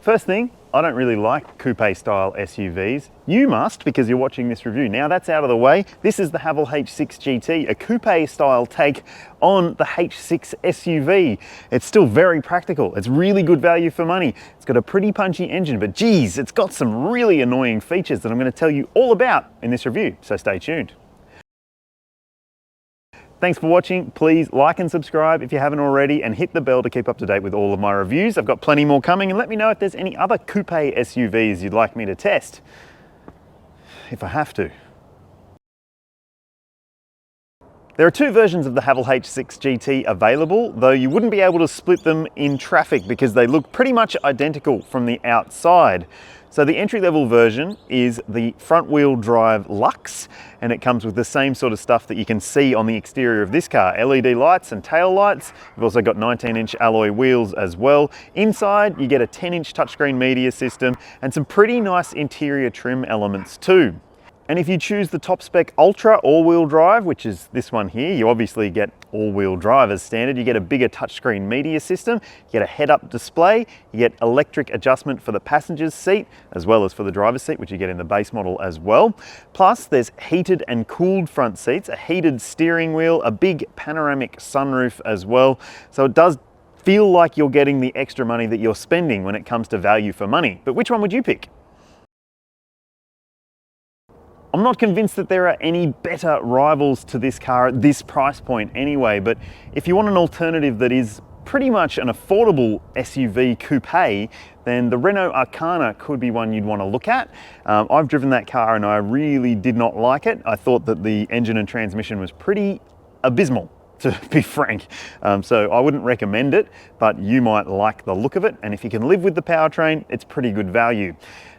First thing, I don't really like coupe style SUVs. You must, because you're watching this review. Now that's out of the way, this is the Haval H6 GT, a coupe style take on the H6 SUV. It's still very practical. It's really good value for money. It's got a pretty punchy engine, but geez, it's got some really annoying features that I'm going to tell you all about in this review, so stay tuned. Thanks for watching. Please like and subscribe if you haven't already, and hit the bell to keep up to date with all of my reviews. I've got plenty more coming, and let me know if there's any other coupe SUVs you'd like me to test, if I have to. There are two versions of the Haval H6 GT available, though you wouldn't be able to split them in traffic because they look pretty much identical from the outside. So the entry-level version is the front-wheel drive Luxe, and it comes with the same sort of stuff that you can see on the exterior of this car. LED lights and tail lights. You've also got 19-inch alloy wheels as well. Inside, you get a 10-inch touchscreen media system and some pretty nice interior trim elements too. And if you choose the top spec Ultra all-wheel drive, which is this one here, you obviously get all-wheel drive as standard. You get a bigger touchscreen media system, you get a head-up display, you get electric adjustment for the passenger's seat, as well as for the driver's seat, which you get in the base model as well. Plus, there's heated and cooled front seats, a heated steering wheel, a big panoramic sunroof as well. So it does feel like you're getting the extra money that you're spending when it comes to value for money. But which one would you pick? I'm not convinced that there are any better rivals to this car at this price point anyway, but if you want an alternative that is pretty much an affordable SUV coupe, then the Renault Arcana could be one you'd want to look at. I've driven that car and I really did not like it. I thought that the engine and transmission was pretty abysmal, to be frank. So I wouldn't recommend it, but you might like the look of it. And if you can live with the powertrain, it's pretty good value.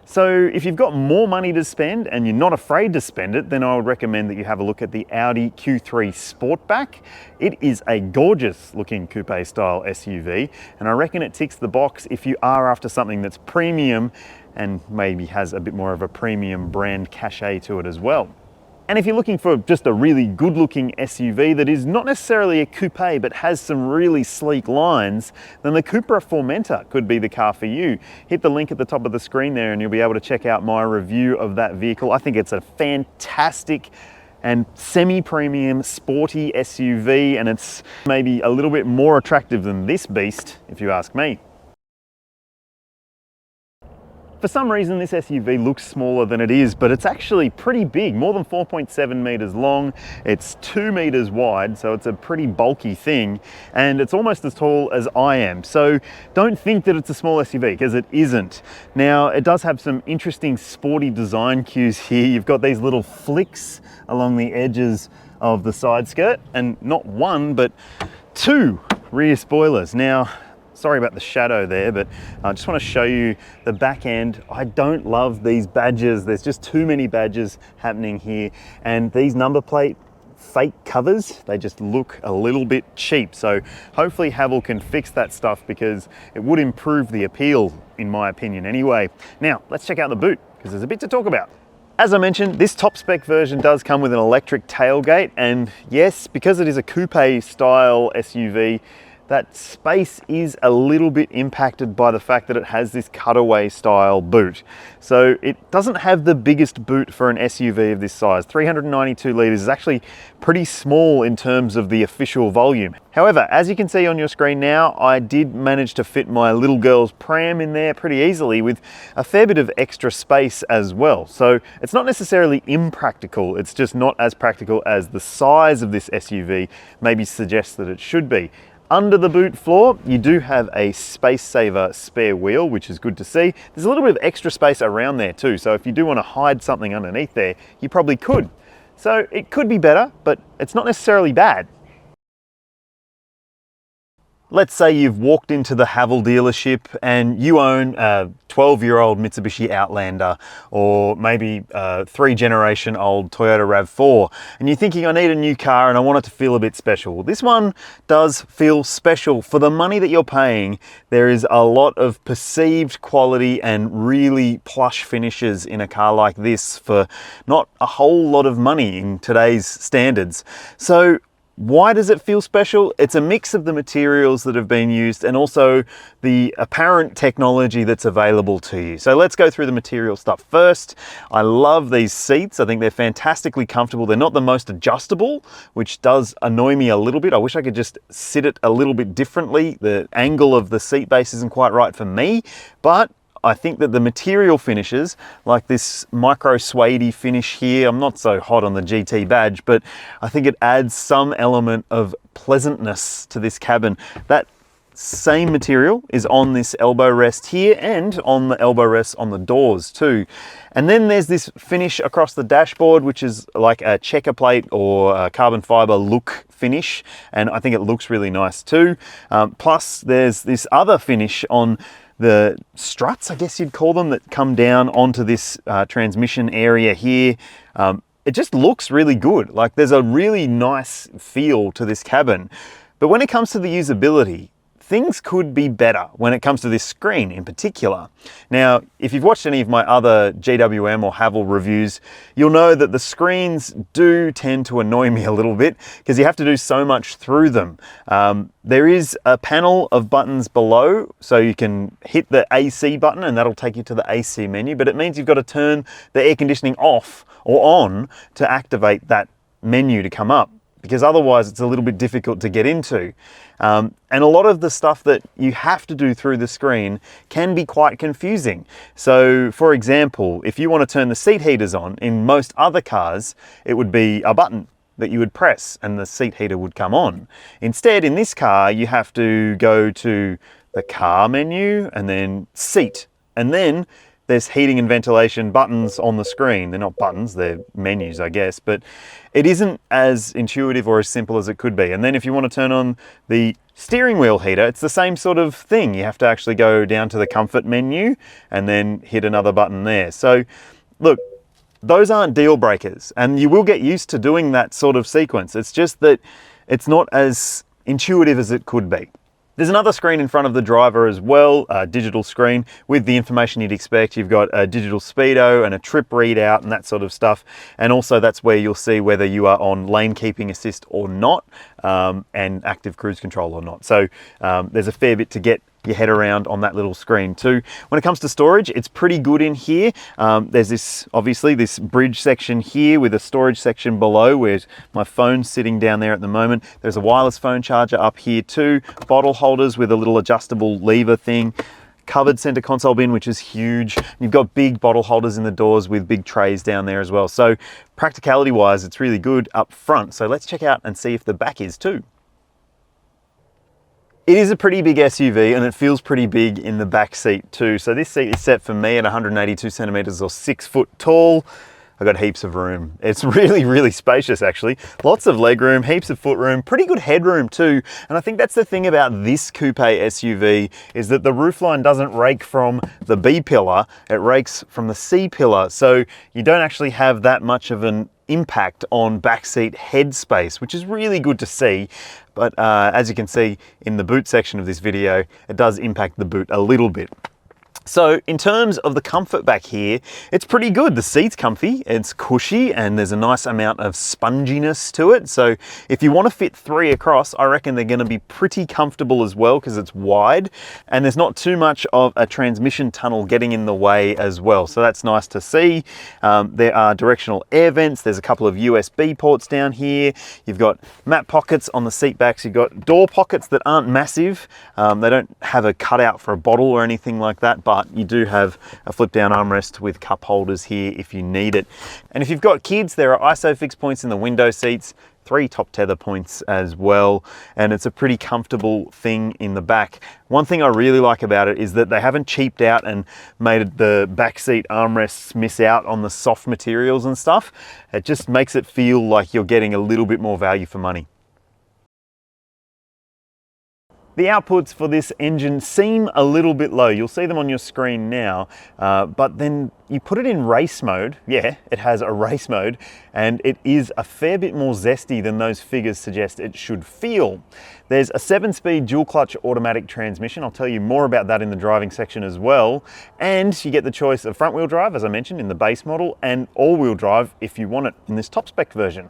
So if you've got more money to spend and you're not afraid to spend it, then I would recommend that you have a look at the Audi Q3 Sportback. It is a gorgeous looking coupe style SUV, and I reckon it ticks the box if you are after something that's premium and maybe has a bit more of a premium brand cachet to it as well. And if you're looking for just a really good looking SUV that is not necessarily a coupe but has some really sleek lines, then the Cupra Formentor could be the car for you. Hit the link at the top of the screen there and you'll be able to check out my review of that vehicle. I think it's a fantastic and semi-premium sporty SUV, and it's maybe a little bit more attractive than this beast, if you ask me. For some reason, this SUV looks smaller than it is, but it's actually pretty big, more than 4.7 meters long. It's 2 meters wide, so it's a pretty bulky thing, and it's almost as tall as I am. So don't think that it's a small SUV, because it isn't. Now, it does have some interesting sporty design cues here. You've got these little flicks along the edges of the side skirt, and not one, but 2 rear spoilers. Now, sorry about the shadow there, but I just want to show you the back end. I don't love these badges. There's just too many badges happening here. And these number plate fake covers, they just look a little bit cheap. So hopefully Haval can fix that stuff, because it would improve the appeal, in my opinion anyway. Now, let's check out the boot, because there's a bit to talk about. As I mentioned, this top spec version does come with an electric tailgate, and yes, because it is a coupe style SUV, that space is a little bit impacted by the fact that it has this cutaway style boot. So it doesn't have the biggest boot for an SUV of this size. 392 litres is actually pretty small in terms of the official volume. However, as you can see on your screen now, I did manage to fit my little girl's pram in there pretty easily with a fair bit of extra space as well. So it's not necessarily impractical, it's just not as practical as the size of this SUV maybe suggests that it should be. Under the boot floor, you do have a space saver spare wheel, which is good to see. There's a little bit of extra space around there too, so if you do want to hide something underneath there, you probably could. So it could be better, but it's not necessarily bad. Let's say you've walked into the Haval dealership and you own a 12-year-old Mitsubishi Outlander, or maybe a 3-generation-old Toyota RAV4, and you're thinking, I need a new car and I want it to feel a bit special. Well, this one does feel special. For the money that you're paying, there is a lot of perceived quality and really plush finishes in a car like this for not a whole lot of money in today's standards. So Why does it feel special? It's a mix of the materials that have been used and also the apparent technology that's available to you. So let's go through the material stuff first. I love these seats. I think they're fantastically comfortable. They're not the most adjustable, which does annoy me a little bit. I wish I could just sit it a little bit differently. The angle of the seat base isn't quite right for me, but I think that the material finishes, like this micro suede finish here, I'm not so hot on the GT badge, but I think it adds some element of pleasantness to this cabin. That same material is on this elbow rest here and on the elbow rest on the doors too. And then there's this finish across the dashboard, which is like a checker plate or a carbon fiber look finish. And I think it looks really nice too. Plus there's this other finish on the struts, I guess you'd call them, that come down onto this transmission area here. It just looks really good. Like there's a really nice feel to this cabin. But when it comes to the usability, things could be better when it comes to this screen in particular. Now, if you've watched any of my other GWM or Haval reviews, you'll know that the screens do tend to annoy me a little bit because you have to do so much through them. There is a panel of buttons below, so you can hit the AC button and that'll take you to the AC menu, but it means you've got to turn the air conditioning off or on to activate that menu to come up, because otherwise it's a little bit difficult to get into. And a lot of the stuff that you have to do through the screen can be quite confusing. So for example, if you want to turn the seat heaters on, in most other cars, it would be a button that you would press and the seat heater would come on. Instead, in this car, you have to go to the car menu and then seat, and then there's heating and ventilation buttons on the screen. They're not buttons, they're menus, I guess, but it isn't as intuitive or as simple as it could be. And then if you want to turn on the steering wheel heater, it's the same sort of thing. You have to actually go down to the comfort menu and then hit another button there. So look, those aren't deal breakers, and you will get used to doing that sort of sequence. It's just that it's not as intuitive as it could be. There's another screen in front of the driver as well, a digital screen with the information you'd expect. You've got a digital speedo and a trip readout and that sort of stuff. And also that's where you'll see whether you are on lane keeping assist or not, and active cruise control or not. So there's a fair bit to get your head around on that little screen too. When it comes to storage, it's pretty good in here. There's obviously this bridge section here with a storage section below where my phone's sitting down there at the moment. There's a wireless phone charger up here too, bottle holders with a little adjustable lever thing, covered center console bin, which is huge. You've got big bottle holders in the doors with big trays down there as well. So practicality wise, it's really good up front. So let's check out and see if the back is too. It is a pretty big SUV and it feels pretty big in the back seat too. So this seat is set for me at 182 centimeters or 6 foot tall. I've got heaps of room. It's really, really spacious actually. Lots of leg room, heaps of footroom, pretty good headroom too. And I think that's the thing about this coupe SUV is that the roofline doesn't rake from the B pillar, it rakes from the C pillar. So you don't actually have that much of an impact on backseat head space, which is really good to see. But as you can see in the boot section of this video, it does impact the boot a little bit. So in terms of the comfort back here, it's pretty good. The seat's comfy, it's cushy, and there's a nice amount of sponginess to it. So if you want to fit 3 across, I reckon they're going to be pretty comfortable as well because it's wide and there's not too much of a transmission tunnel getting in the way as well. So that's nice to see. There are directional air vents. There's a couple of USB ports down here. You've got map pockets on the seat backs. You've got door pockets that aren't massive. They don't have a cutout for a bottle or anything like that, but you do have a flip down armrest with cup holders here if you need it. And if you've got kids, there are ISOFIX points in the window seats, 3 top tether points as well, and it's a pretty comfortable thing in the back. One thing I really like about it is that they haven't cheaped out and made the back seat armrests miss out on the soft materials and stuff. It just makes it feel like you're getting a little bit more value for money. The outputs for this engine seem a little bit low. You'll see them on your screen now, but then you put it in race mode. Yeah, it has a race mode, and it is a fair bit more zesty than those figures suggest it should feel. There's a 7-speed dual clutch automatic transmission. I'll tell you more about that in the driving section as well. And you get the choice of front wheel drive, as I mentioned, in the base model, and all wheel drive if you want it in this top spec version.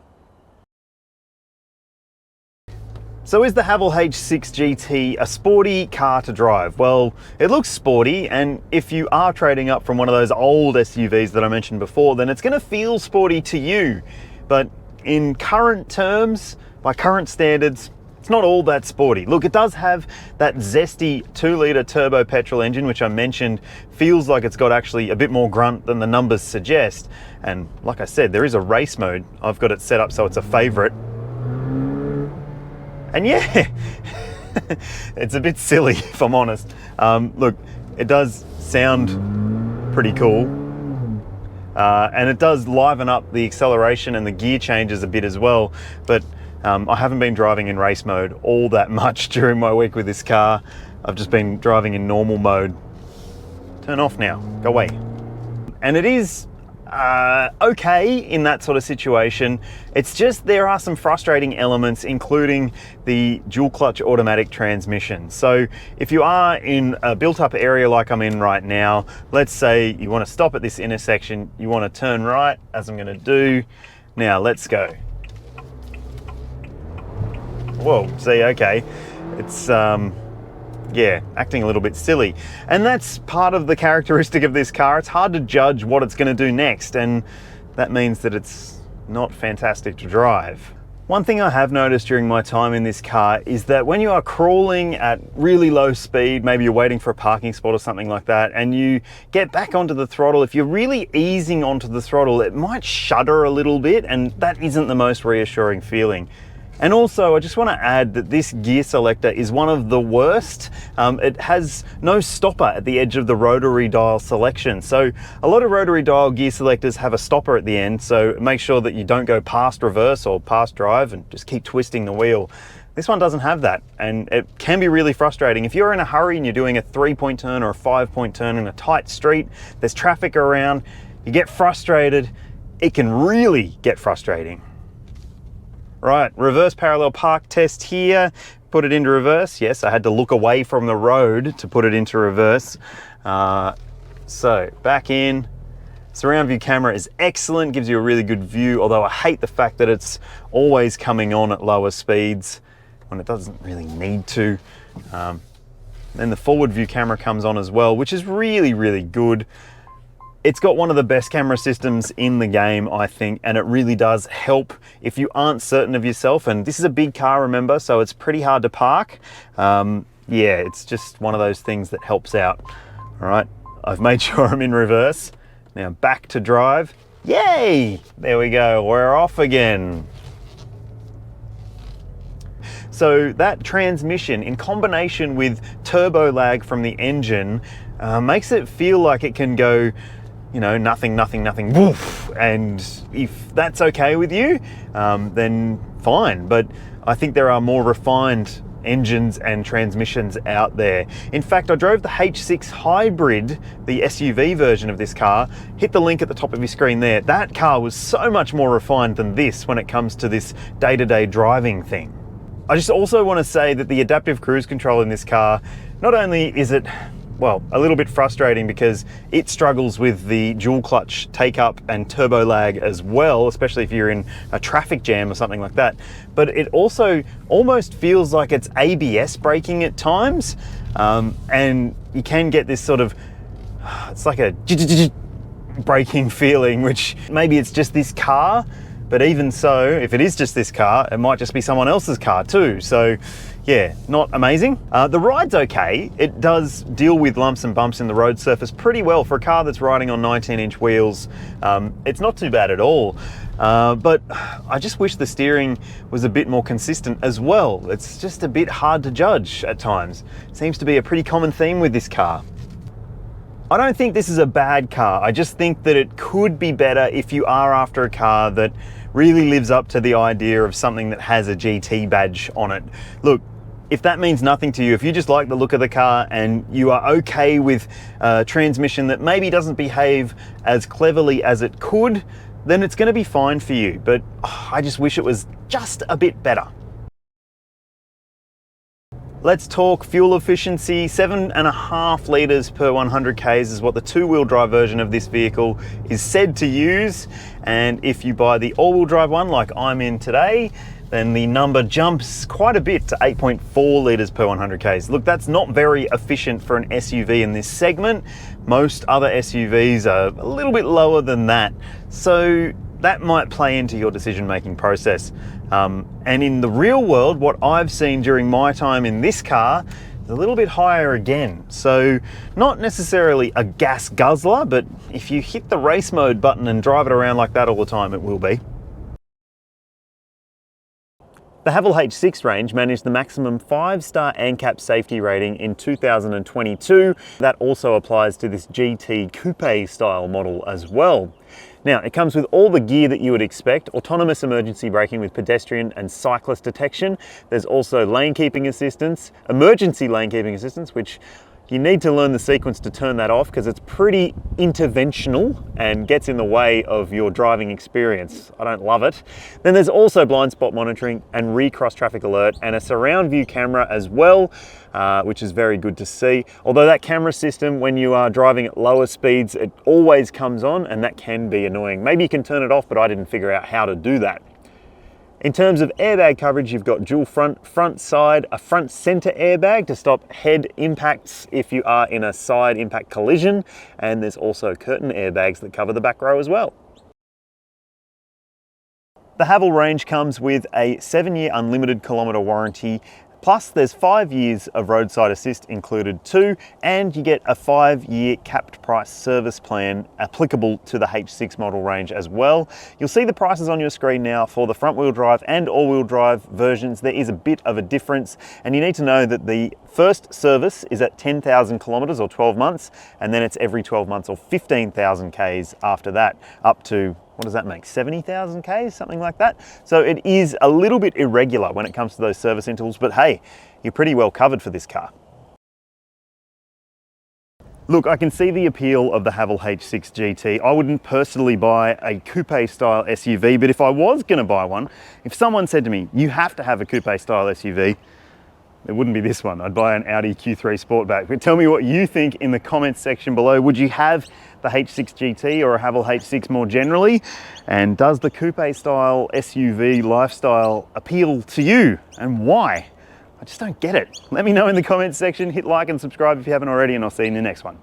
So is the Haval H6 GT a sporty car to drive? Well, it looks sporty, and if you are trading up from one of those old SUVs that I mentioned before, then it's going to feel sporty to you. But in current terms, by current standards, it's not all that sporty. Look, it does have that zesty 2-litre turbo petrol engine, which I mentioned feels like it's got actually a bit more grunt than the numbers suggest. And like I said, there is a race mode. I've got it set up so it's a favourite. And yeah, it's a bit silly if I'm honest. Look, it does sound pretty cool. And it does liven up the acceleration and the gear changes a bit as well. But I haven't been driving in race mode all that much during my week with this car. I've just been driving in normal mode. Turn off now, go away. And it is okay in that sort of situation. It's just there are some frustrating elements, including the dual clutch automatic transmission. So if you are in a built up area like I'm in right now, let's say you want to stop at this intersection, you want to turn right, as I'm going to do. Now let's go. Whoa, see, okay. It's yeah, acting a little bit silly. And that's part of the characteristic of this car. It's hard to judge what it's going to do next, and that means that it's not fantastic to drive. One thing I have noticed during my time in this car is that when you are crawling at really low speed, maybe you're waiting for a parking spot or something like that, and you get back onto the throttle, if you're really easing onto the throttle, it might shudder a little bit, and that isn't the most reassuring feeling. And also, I just want to add that this gear selector is one of the worst. It has no stopper at the edge of the rotary dial selection. So a lot of rotary dial gear selectors have a stopper at the end, so make sure that you don't go past reverse or past drive and just keep twisting the wheel. This one doesn't have that, and it can be really frustrating. If you're in a hurry and you're doing a 3-point turn or a 5-point turn in a tight street, there's traffic around, you get frustrated, it can really get frustrating. Right, reverse parallel park test here. Put it into reverse. Yes, I had to look away from the road to put it into reverse. So back in. Surround view camera is excellent, gives you a really good view, although I hate the fact that it's always coming on at lower speeds when it doesn't really need to. Then the forward view camera comes on as well, which is really, really good. It's got one of the best camera systems in the game, I think, and it really does help if you aren't certain of yourself. And this is a big car, remember, so it's pretty hard to park. Yeah, it's just one of those things that helps out. All right, I've made sure I'm in reverse. Now back to drive. Yay! There we go, we're off again. So that transmission, in combination with turbo lag from the engine, makes it feel like it can go, you know, nothing, nothing, nothing, woof. And if that's okay with you, then fine. But I think there are more refined engines and transmissions out there. In fact, I drove the H6 Hybrid, the SUV version of this car. Hit the link at the top of your screen there. That car was so much more refined than this when it comes to this day-to-day driving thing. I just also want to say that the adaptive cruise control in this car, not only is it, well, a little bit frustrating because it struggles with the dual clutch take up and turbo lag as well, especially if you're in a traffic jam or something like that, but it also almost feels like it's ABS braking at times, and you can get this sort of, it's like a braking feeling, which maybe it's just this car, but even so, if it is just this car, it might just be someone else's car too. So yeah, not amazing. The ride's okay. It does deal with lumps and bumps in the road surface pretty well for a car that's riding on 19-inch wheels. It's not too bad at all. But I just wish the steering was a bit more consistent as well. It's just a bit hard to judge at times. Seems to be a pretty common theme with this car. I don't think this is a bad car. I just think that it could be better if you are after a car that really lives up to the idea of something that has a GT badge on it. Look, if that means nothing to you, if you just like the look of the car and you are okay with a transmission that maybe doesn't behave as cleverly as it could, then it's going to be fine for you. But I just wish it was just a bit better. Let's talk fuel efficiency. 7.5 litres per 100 Ks is what the two-wheel drive version of this vehicle is said to use. And if you buy the all-wheel drive one like I'm in today, then the number jumps quite a bit to 8.4 litres per 100 Ks. Look, that's not very efficient for an SUV in this segment. Most other SUVs are a little bit lower than that. So that might play into your decision-making process. And in the real world, what I've seen during my time in this car is a little bit higher again. So not necessarily a gas guzzler, but if you hit the race mode button and drive it around like that all the time, it will be. The Haval H6 range managed the maximum 5-star ANCAP safety rating in 2022. That also applies to this GT coupe style model as well. Now, it comes with all the gear that you would expect: autonomous emergency braking with pedestrian and cyclist detection. There's also lane keeping assistance, emergency lane keeping assistance, which you need to learn the sequence to turn that off because it's pretty interventional and gets in the way of your driving experience. I don't love it. Then there's also blind spot monitoring and recross traffic alert and a surround view camera as well, which is very good to see. Although that camera system, when you are driving at lower speeds, it always comes on, and that can be annoying. Maybe you can turn it off, but I didn't figure out how to do that. In terms of airbag coverage, you've got dual front side, a front center airbag to stop head impacts if you are in a side impact collision, and there's also curtain airbags that cover the back row as well. The Haval range comes with a 7-year unlimited kilometre warranty. Plus, there's 5 years of roadside assist included too, and you get a 5-year capped price service plan applicable to the H6 model range as well. You'll see the prices on your screen now for the front-wheel drive and all-wheel drive versions. There is a bit of a difference, and you need to know that the first service is at 10,000 kilometres or 12 months, and then it's every 12 months or 15,000 Ks after that, up to, what does that make, 70,000 Ks, something like that? So it is a little bit irregular when it comes to those service intervals, but hey, you're pretty well covered for this car. Look, I can see the appeal of the Haval H6 GT. I wouldn't personally buy a coupe style SUV, but if I was gonna buy one, if someone said to me, you have to have a coupe style SUV, it wouldn't be this one. I'd buy an Audi Q3 Sportback. But tell me what you think in the comments section below. Would you have the H6 GT or a Haval H6 more generally? And does the coupe style SUV lifestyle appeal to you, and why? I just don't get it. Let me know in the comments section. Hit like and subscribe if you haven't already, and I'll see you in the next one.